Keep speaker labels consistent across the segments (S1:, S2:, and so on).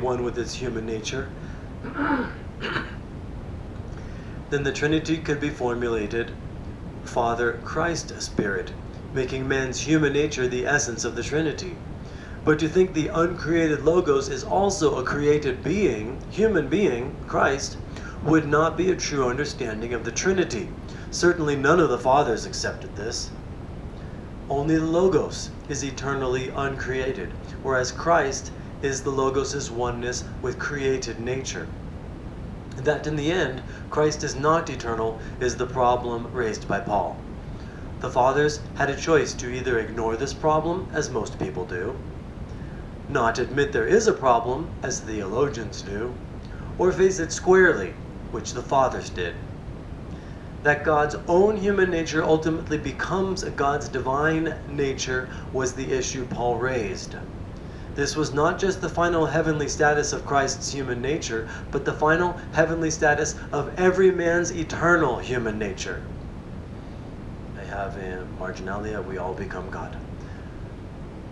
S1: one with its human nature, then the Trinity could be formulated Father, Christ, Spirit, making man's human nature the essence of the Trinity. But to think the uncreated Logos is also a created being, human being, Christ, would not be a true understanding of the Trinity. Certainly none of the Fathers accepted this. Only the Logos is eternally uncreated, whereas Christ is the Logos' oneness with created nature. That in the end, Christ is not eternal is the problem raised by Paul. The Fathers had a choice to either ignore this problem, as most people do, not admit there is a problem, as theologians do, or face it squarely, which the Fathers did. That God's own human nature ultimately becomes God's divine nature was the issue Paul raised. This was not just the final heavenly status of Christ's human nature, but the final heavenly status of every man's eternal human nature. I have in marginalia, we all become God.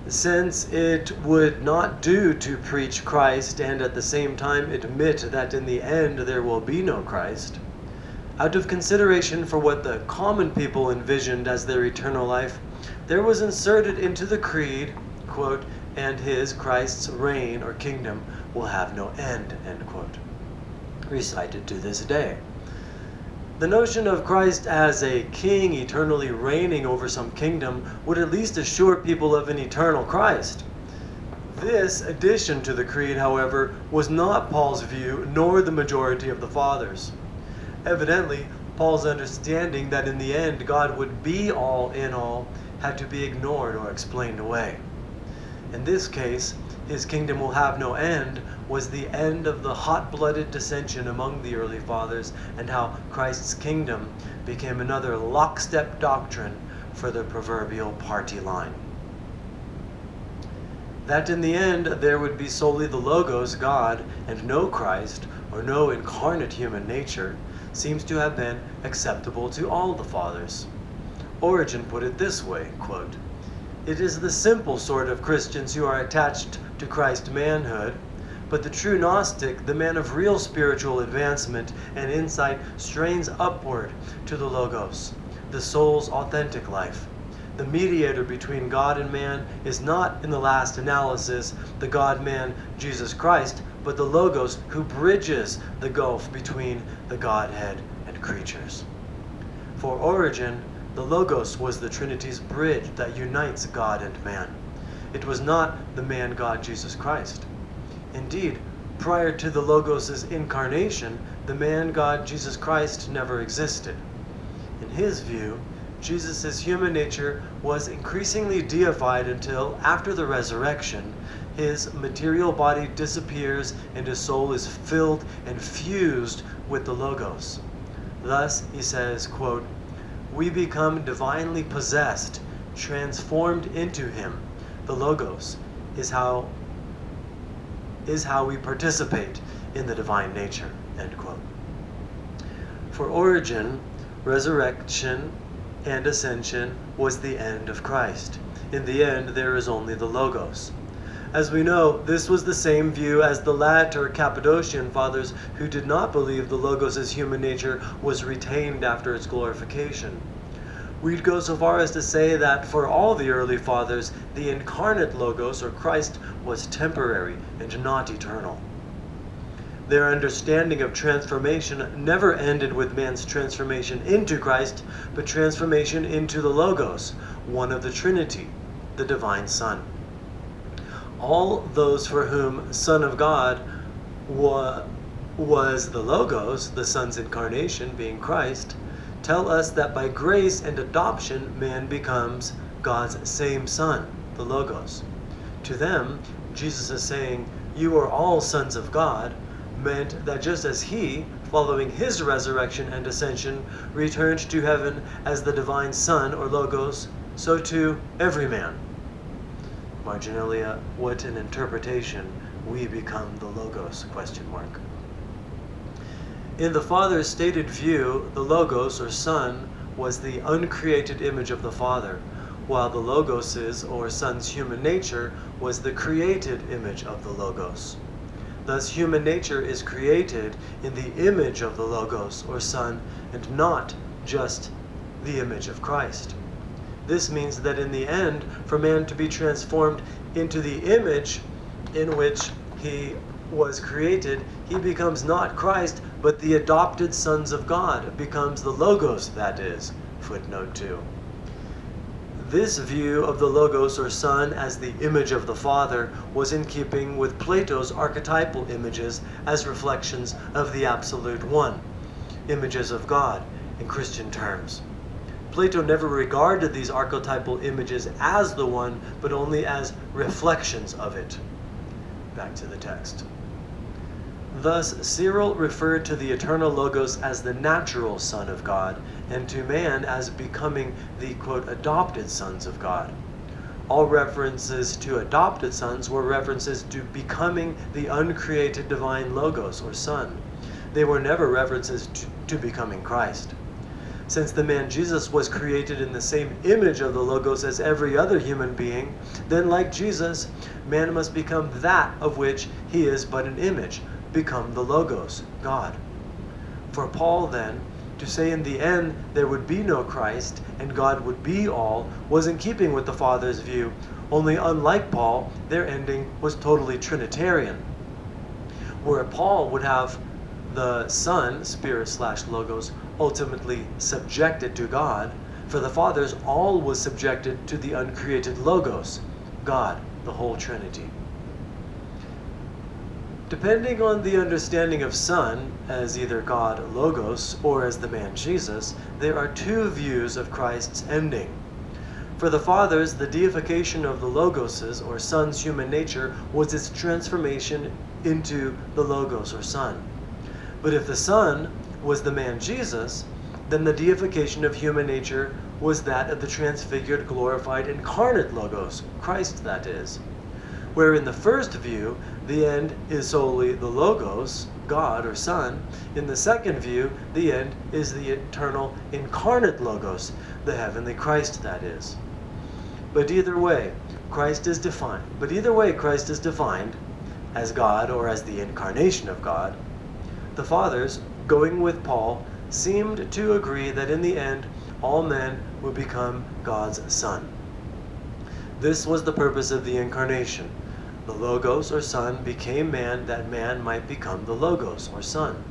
S1: Since it would not do to preach Christ and at the same time admit that in the end there will be no Christ, out of consideration for what the common people envisioned as their eternal life, there was inserted into the creed, quote, and his, Christ's, reign or kingdom will have no end, end quote, recited to this day. The notion of Christ as a king eternally reigning over some kingdom would at least assure people of an eternal Christ. This addition to the creed, however, was not Paul's view, nor the majority of the Fathers. Evidently, Paul's understanding that in the end God would be all in all had to be ignored or explained away. In this case, his kingdom will have no end was the end of the hot-blooded dissension among the early Fathers and how Christ's kingdom became another lockstep doctrine for the proverbial party line. That in the end there would be solely the Logos, God, and no Christ, or no incarnate human nature, seems to have been acceptable to all the Fathers. Origen put it this way, quote, "It is the simple sort of Christians who are attached to Christ's manhood, but the true Gnostic, the man of real spiritual advancement and insight, strains upward to the Logos, the soul's authentic life. The mediator between God and man is not, in the last analysis, the God-man Jesus Christ, but the Logos who bridges the gulf between the Godhead and creatures." For Origen, the Logos was the Trinity's bridge that unites God and man. It was not the man-God Jesus Christ. Indeed, prior to the Logos' incarnation, the man-God Jesus Christ never existed. In his view, Jesus' human nature was increasingly deified until, after the resurrection, his material body disappears and his soul is filled and fused with the Logos. Thus, he says, quote, "We become divinely possessed, transformed into him. The Logos is how we participate in the divine nature," end quote. For Origen, resurrection and ascension was the end of Christ. In the end, there is only the Logos. As we know, this was the same view as the latter Cappadocian Fathers who did not believe the Logos' human nature was retained after its glorification. We'd go so far as to say that for all the early Fathers, the incarnate Logos, or Christ, was temporary and not eternal. Their understanding of transformation never ended with man's transformation into Christ, but transformation into the Logos, one of the Trinity, the divine Son. All those for whom Son of God was the Logos, the Son's incarnation being Christ, tell us that by grace and adoption man becomes God's same Son, the Logos. To them, Jesus is saying, "You are all sons of God," meant that just as he, following his resurrection and ascension, returned to heaven as the divine Son or Logos, so too every man. Marginalia, what an interpretation, "we become the Logos," question mark. In the Father's stated view, the Logos, or Son, was the uncreated image of the Father, while the Logos' or Son's human nature was the created image of the Logos. Thus human nature is created in the image of the Logos, or Son, and not just the image of Christ. This means that in the end, for man to be transformed into the image in which he was created, he becomes not Christ, but the adopted sons of God, becomes the Logos, that is. Footnote 2. This view of the Logos, or Son, as the image of the Father was in keeping with Plato's archetypal images as reflections of the Absolute One, images of God in Christian terms. Plato never regarded these archetypal images as the One, but only as reflections of it. Back to the text. Thus, Cyril referred to the eternal Logos as the natural Son of God, and to man as becoming the, quote, adopted sons of God. All references to adopted sons were references to becoming the uncreated divine Logos, or Son. They were never references to becoming Christ. Since the man Jesus was created in the same image of the Logos as every other human being, then like Jesus, man must become that of which he is but an image, become the Logos, God. For Paul, then, to say in the end there would be no Christ and God would be all, was in keeping with the Father's view, only unlike Paul, their ending was totally Trinitarian. Where Paul would have the Son, Spirit/Logos, ultimately subjected to God, for the Fathers all was subjected to the uncreated Logos, God, the whole Trinity. Depending on the understanding of Son as either God Logos or as the man Jesus, there are two views of Christ's ending. For the Fathers, the deification of the Logoses, or Son's human nature, was its transformation into the Logos, or Son. But if the Son was the man Jesus, then the deification of human nature was that of the transfigured, glorified, incarnate Logos, Christ, that is. Where in the first view, the end is solely the Logos, God or Son. In the second view, the end is the eternal incarnate Logos, the heavenly Christ, that is. But either way, Christ is defined as God or as the incarnation of God. The Fathers, going with Paul, seemed to agree that in the end, all men would become God's Son. This was the purpose of the incarnation. The Logos, or Son, became man that man might become the Logos, or Son.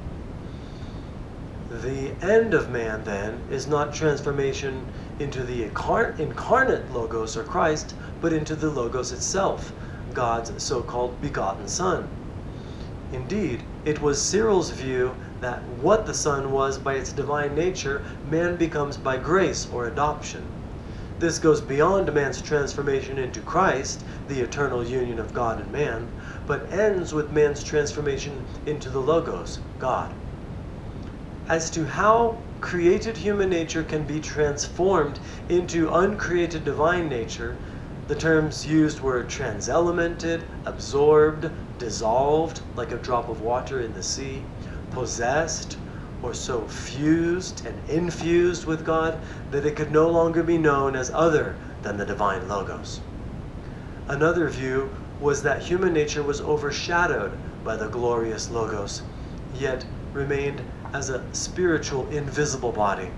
S1: The end of man, then, is not transformation into the incarnate Logos, or Christ, but into the Logos itself, God's so-called begotten Son. Indeed, it was Cyril's view that what the Son was by its divine nature, man becomes by grace or adoption. This goes beyond man's transformation into Christ, the eternal union of God and man, but ends with man's transformation into the Logos, God. As to how created human nature can be transformed into uncreated divine nature, the terms used were transelemented, absorbed, dissolved, like a drop of water in the sea, possessed, or so fused and infused with God that it could no longer be known as other than the divine Logos. Another view was that human nature was overshadowed by the glorious Logos, yet remained as a spiritual, invisible body.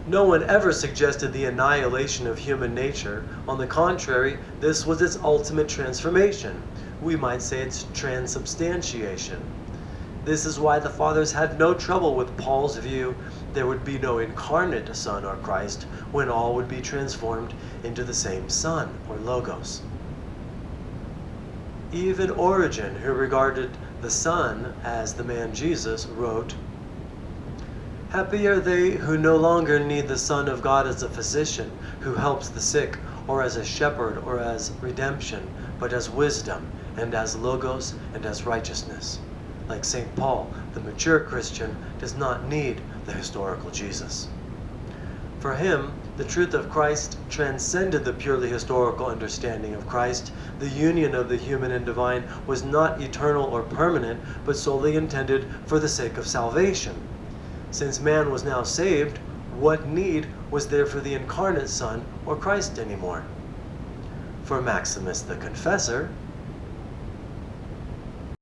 S1: No one ever suggested the annihilation of human nature. On the contrary, this was its ultimate transformation. We might say its transubstantiation. This is why the Fathers had no trouble with Paul's view there would be no incarnate Son or Christ when all would be transformed into the same Son or Logos. Even Origen, who regarded the Son as the man Jesus, wrote, "Happy are they who no longer need the Son of God as a physician who helps the sick, or as a shepherd, or as redemption, but as wisdom, and as Logos, and as righteousness." Like St. Paul, the mature Christian does not need the historical Jesus. For him, the truth of Christ transcended the purely historical understanding of Christ. The union of the human and divine was not eternal or permanent, but solely intended for the sake of salvation. Since man was now saved, what need was there for the incarnate Son or Christ anymore? For Maximus the Confessor,